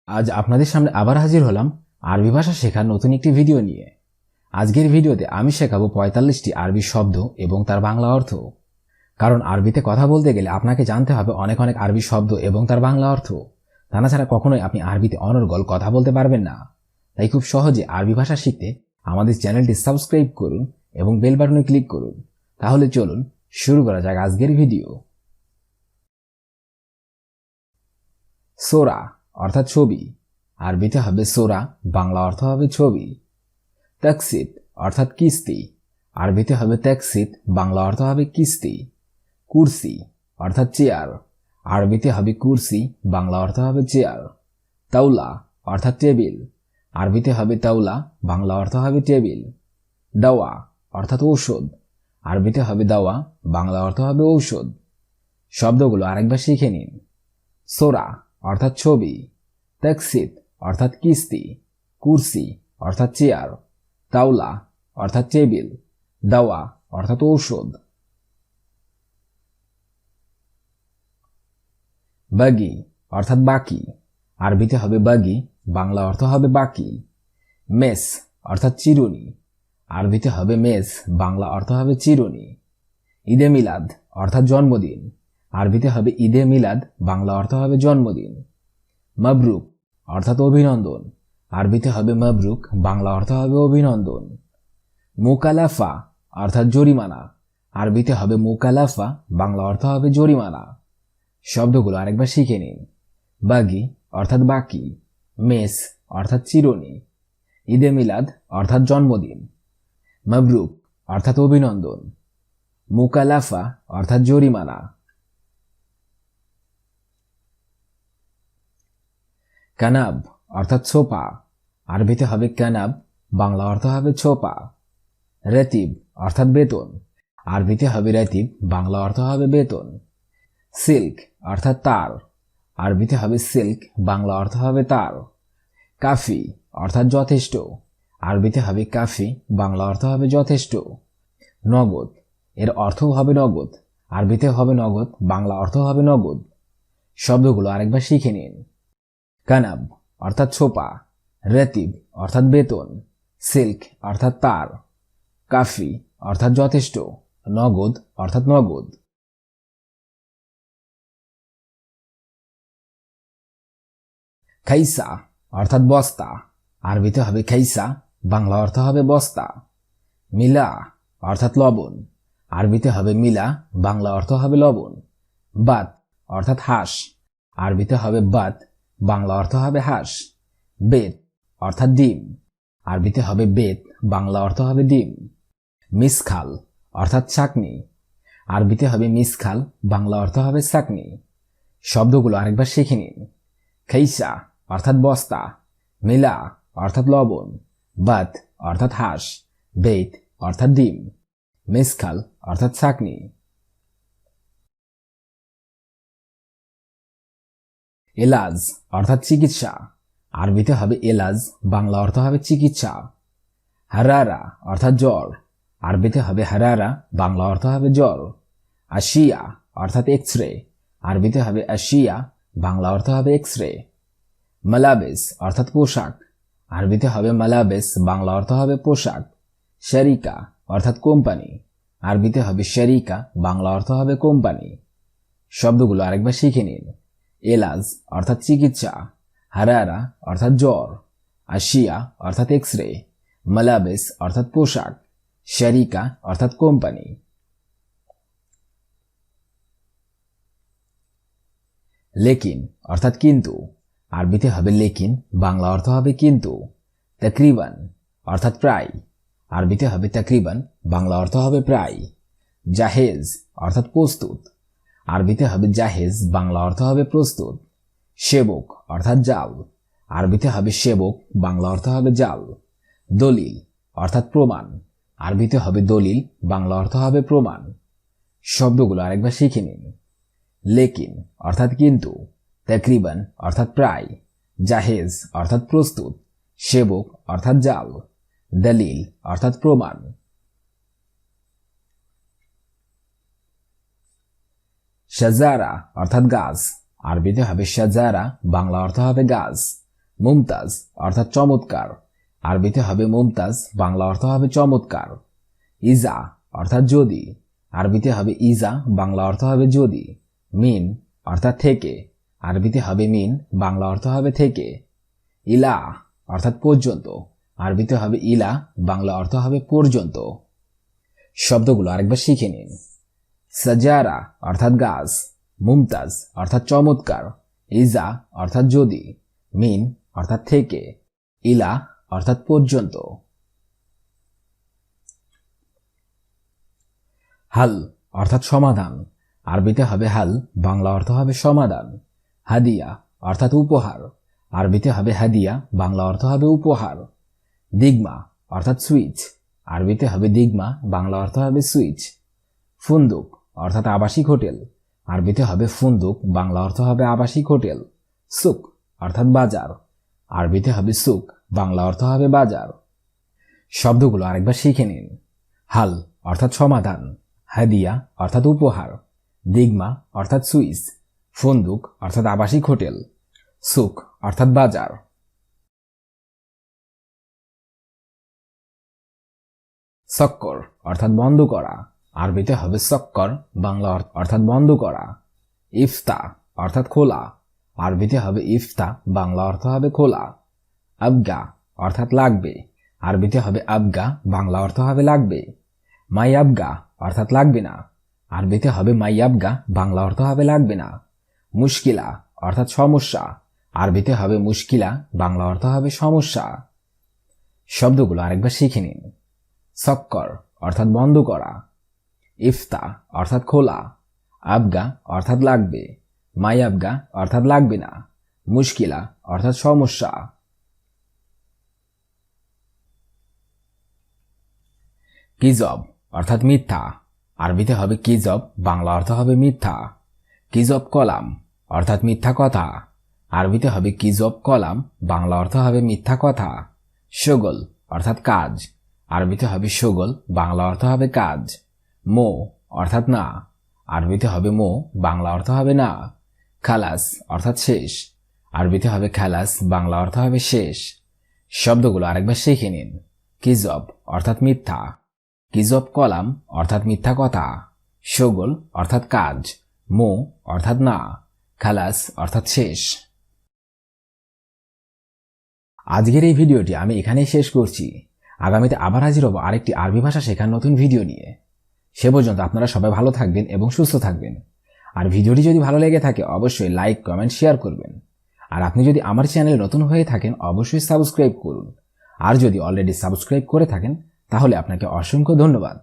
আজ আপনাদের সামনে আবার হাজির হলাম আরবি ভাষা শেখার নতুন একটি ভিডিও নিয়ে। আজকের ভিডিওতে আমি শেখাবো ৪৫টি আরবি শব্দ এবং তার বাংলা অর্থ। কারণ আরবিতে কথা বলতে গেলে আপনাকে জানতে হবে অনেক অনেক আরবি শব্দ এবং তার বাংলা অর্থ। তা না ছাড়া কখনোই আপনি আরবিতে অনর্গল কথা বলতে পারবেন না। তাই খুব সহজে আরবি ভাষা শিখতে আমাদের চ্যানেলটি সাবস্ক্রাইব করুন এবং বেল বাটনে ক্লিক করুন। তাহলে চলুন শুরু করা যাক আজকের ভিডিও। সোরা অর্থাৎ ছবি, আরবিতে হবে সোরা, বাংলা অর্থ হবে ছবি। তাকসিত অর্থাৎ কিস্তি, আরবিতে হবে তাকসিত, বাংলা অর্থ হবে কিস্তি। কুরসি অর্থাৎ চেয়ার, আরবিতে হবে কুরসি, বাংলা অর্থ হবে চেয়ার। তাওলা অর্থাৎ টেবিল, আরবিতে হবে তাওলা, বাংলা অর্থ হবে টেবিল। দাওয়া অর্থাৎ ঔষধ, আরবিতে হবে দাওয়া, বাংলা অর্থ হবে ঔষধ। শব্দগুলো আরেকবার শিখে নিন। সোরা অর্থাৎ ছবি, তাকসিত অর্থাৎ কিস্তি, কুরসি অর্থাৎ চেয়ার, তাওলা অর্থাৎ টেবিল, দাওয়া অর্থাৎ ঔষধ। বাগি অর্থাৎ বাকি, আরবিতে হবে বাগি, বাংলা অর্থ হবে বাকি। মেস অর্থাৎ চিরুনি, আরবিতে হবে মেস, বাংলা অর্থ হবে চিরুনি। ঈদে মিলাদ অর্থাৎ জন্মদিন, আরবিতে হবে ঈদে মিলাদ, বাংলা অর্থ হবে জন্মদিন। মাবরুক অর্থাৎ অভিনন্দন, আরবিতে হবে মাবরুক, বাংলা অর্থ হবে অভিনন্দন। মুকালাফা অর্থাৎ জরিমানা, আরবিতে হবে মুকালাফা, বাংলা অর্থ হবে জরিমানা। শব্দগুলো আরেকবার শিখে নিন। বাগি অর্থাৎ বাকি, মেস অর্থাৎ চিরুনি, ঈদে মিলাদ অর্থাৎ জন্মদিন, মাবরুক অর্থাৎ অভিনন্দন, মুকালাফা অর্থাৎ জরিমানা। কানাব অর্থাৎ ছোপা, আরবিতে হবে কানাব, বাংলা অর্থ হবে ছোপা। রেতিব অর্থাৎ বেতন, আরবিতে হবে রেতিব, বাংলা অর্থ হবে বেতন। সিল্ক অর্থাৎ তার, আরবিতে হবে সিল্ক, বাংলা অর্থ হবে তার। কাফি অর্থাৎ যথেষ্ট, আরবিতে হবে কাফি, বাংলা অর্থ হবে যথেষ্ট। নগদ এর অর্থ হবে নগদ, আরবিতে হবে নগদ, বাংলা অর্থ হবে নগদ। শব্দগুলো আরেকবার শিখে নিন। কানাব অর্থাৎ ছোপা, রেতিব অর্থাৎ বেতন, সিল্ক অর্থাৎ তার, কাফি অর্থাৎ যথেষ্ট, নগদ অর্থাৎ নগদ। খাইসা অর্থাৎ বস্তা, আরবিতে হবে খাইসা, বাংলা অর্থ হবে বস্তা। মিলা অর্থাৎ লবণ, আরবিতে হবে মিলা, বাংলা অর্থ হবে লবণ। বাত অর্থাৎ হাঁস, আরবিতে হবে বাত, বাংলা অর্থ হবে হাঁস। বেত অর্থাৎ ডিম, আরবিতে হবে বেত, বাংলা অর্থ হবে ডিম। মিসখাল অর্থাৎ চাকনি, আরবিতে হবে মিসখাল, বাংলা অর্থ হবে চাকনি। শব্দগুলো আরেকবার শিখে নিন। খাইসা অর্থাৎ বস্তা, মিলা অর্থাৎ লবণ, বাত অর্থাৎ হাঁস, বেত অর্থাৎ ডিম, মিসখাল অর্থাৎ চাকনি। এলাজ অর্থাৎ চিকিৎসা, আরবিতে হবে এলাজ, বাংলা অর্থ হবে চিকিৎসা। হারারা অর্থাৎ জ্বর, আরবিতে হবে হারারা, বাংলা অর্থ হবে জ্বর। আশিয়া অর্থাৎ এক্স রে, আরবিতে হবে আশিয়া, বাংলা অর্থ হবে এক্স রে। মালাবেস অর্থাৎ পোশাক, আরবিতে হবে মালাবেস, বাংলা অর্থ হবে পোশাক। শরিকা অর্থাৎ কোম্পানি, আরবিতে হবে শরিকা, বাংলা অর্থ হবে কোম্পানি। শব্দগুলো আরেকবার শিখে নিন। এলাজ অর্থাৎ চিকিৎসা, হারারা অর্থাৎ জ্বর, আশিয়া অর্থাৎ এক্স রে, মালাবেস অর্থাৎ পোশাক, শরিকা অর্থাৎ কোম্পানি। লেকিন অর্থাৎ কিন্তু, আরবিতে হবে লেকিন, বাংলা অর্থ হবে কিন্তু। তাকরিবান অর্থাৎ প্রায়, আরবিতে হবে তাকরিবান, বাংলা অর্থ হবে প্রায়। জাহেজ অর্থাৎ প্রস্তুত, আরবিতে হবে জাহেজ, বাংলা অর্থ হবে প্রস্তুত। সেবক অর্থাৎ জাল, আরবিতে হবে সেবক, বাংলা অর্থ হবে জাল। দলিল অর্থাৎ প্রমাণ, আরবিতে হবে দলিল, বাংলা অর্থ হবে প্রমাণ। শব্দগুলো আরেকবার শিখে নিন। লেকিন অর্থাৎ কিন্তু, তাকরিবান অর্থাৎ প্রায়, জাহেজ অর্থাৎ প্রস্তুত, সেবক অর্থাৎ জাল, দলিল অর্থাৎ প্রমাণ। শাজারা অর্থাৎ গাছ, আরবিতে হবে শাজারা, বাংলা অর্থ হবে গাছ। মুমতাজ অর্থাৎ চমৎকার, আরবিতে হবে মুমতাজ, বাংলা অর্থ হবে চমৎকার। ইজা অর্থাৎ যদি, আরবিতে হবে ইজা, বাংলা অর্থ হবে যদি। মিন অর্থাৎ থেকে, আরবিতে হবে মিন, বাংলা অর্থ হবে থেকে। ইলা অর্থাৎ পর্যন্ত, আরবিতে হবে ইলা, বাংলা অর্থ হবে পর্যন্ত। শব্দগুলো আরেকবার শিখে নিন। সাজারা অর্থাৎ গাছ, মুমতাজ অর্থাৎ চমৎকার, ইজা অর্থাৎ যদি, মিন অর্থাৎ থেকে, ইলা অর্থাৎ পর্যন্ত। হাল অর্থাৎ সমাধান, আরবিতে হবে হাল, বাংলা অর্থ হবে সমাধান। হাদিয়া অর্থাৎ উপহার, আরবিতে হবে হাদিয়া, বাংলা অর্থ হবে উপহার। দিগমা অর্থাৎ সুইচ, আরবিতে হবে দিগমা, বাংলা অর্থ হবে সুইচ। ফুন্দুক অর্থাৎ আবাসিক হোটেল, আরবিতে হবে ফুন্দুক, বাংলা অর্থ হবে আবাসিক হোটেল। সুক অর্থাৎ বাজার, আরবিতে হবে সুক, বাংলা অর্থ হবে বাজার। শব্দগুলো আরেকবার শিখে নিন। হাল অর্থাৎ সমাধান, হাদিয়া অর্থাৎ উপহার, দিগমা অর্থাৎ সুইচ, ফুন্দুক অর্থাৎ আবাসিক হোটেল, সুক অর্থাৎ বাজার। সক্কর অর্থাৎ বন্ধ করা, আরবিতে হবে সক্কর, বাংলা অর্থাৎ বন্ধ করা। ইফতা অর্থাৎ খোলা, আরবিতে হবে ইফতা, বাংলা অর্থ হবে খোলা। আবগা অর্থাৎ লাগবে, আরবিতে হবে আবগা, বাংলা অর্থ হবে লাগবে। মাই আবগা অর্থাৎ লাগবে না, আরবিতে হবে মাই আবগা, বাংলা অর্থ হবে লাগবে না। মুশকিলা অর্থাৎ সমস্যা, আরবিতে হবে মুশকিলা, বাংলা অর্থ হবে সমস্যা। শব্দগুলো আরেকবার শিখে নিন। সক্কর অর্থাৎ বন্ধ করা, ইফতা অর্থাৎ খোলা, আবগা অর্থাৎ লাগবে, মাই আবগা অর্থাৎ লাগবে না, মুশকিলা অর্থাৎ সমস্যা। কিজব অর্থাৎ মিথ্যা, আরবিতে হবে কিজব, বাংলা অর্থ হবে মিথ্যা। কিজব কলাম অর্থাৎ মিথ্যা কথা, আরবিতে হবে কিজব কলাম, বাংলা অর্থ হবে মিথ্যা কথা। শগল অর্থাৎ কাজ, আরবিতে হবে শগল, বাংলা অর্থ হবে কাজ। মো অর্থাৎ না, আরবিতে হবে মো, বাংলা অর্থ হবে না। খালাস অর্থাৎ শেষ, আরবিতে হবে খালাস, বাংলা অর্থ হবে শেষ। শব্দগুলো আরেকবার শিখে নিন। কিজব অর্থাৎ মিথ্যা, কিজব কলাম অর্থাৎ মিথ্যা কথা, শগল অর্থাৎ কাজ, মো অর্থাৎ না, খালাস অর্থাৎ শেষ। আজকের এই ভিডিওটি আমি এখানেই শেষ করছি। আগামীতে আবার হাজির হব আরেকটি আরবি ভাষা শেখার নতুন ভিডিও নিয়ে। সে পর্যন্ত আপনারা সবাই ভালো থাকবেন এবং সুস্থ থাকবেন। আর ভিডিওটি যদি ভালো লেগে থাকে অবশ্যই লাইক, কমেন্ট, শেয়ার করবেন। আর আপনি যদি আমার চ্যানেলে নতুন হয়ে থাকেন অবশ্যই সাবস্ক্রাইব করুন। আর যদি অলরেডি সাবস্ক্রাইব করে থাকেন তাহলে আপনাকে অসংখ্য ধন্যবাদ।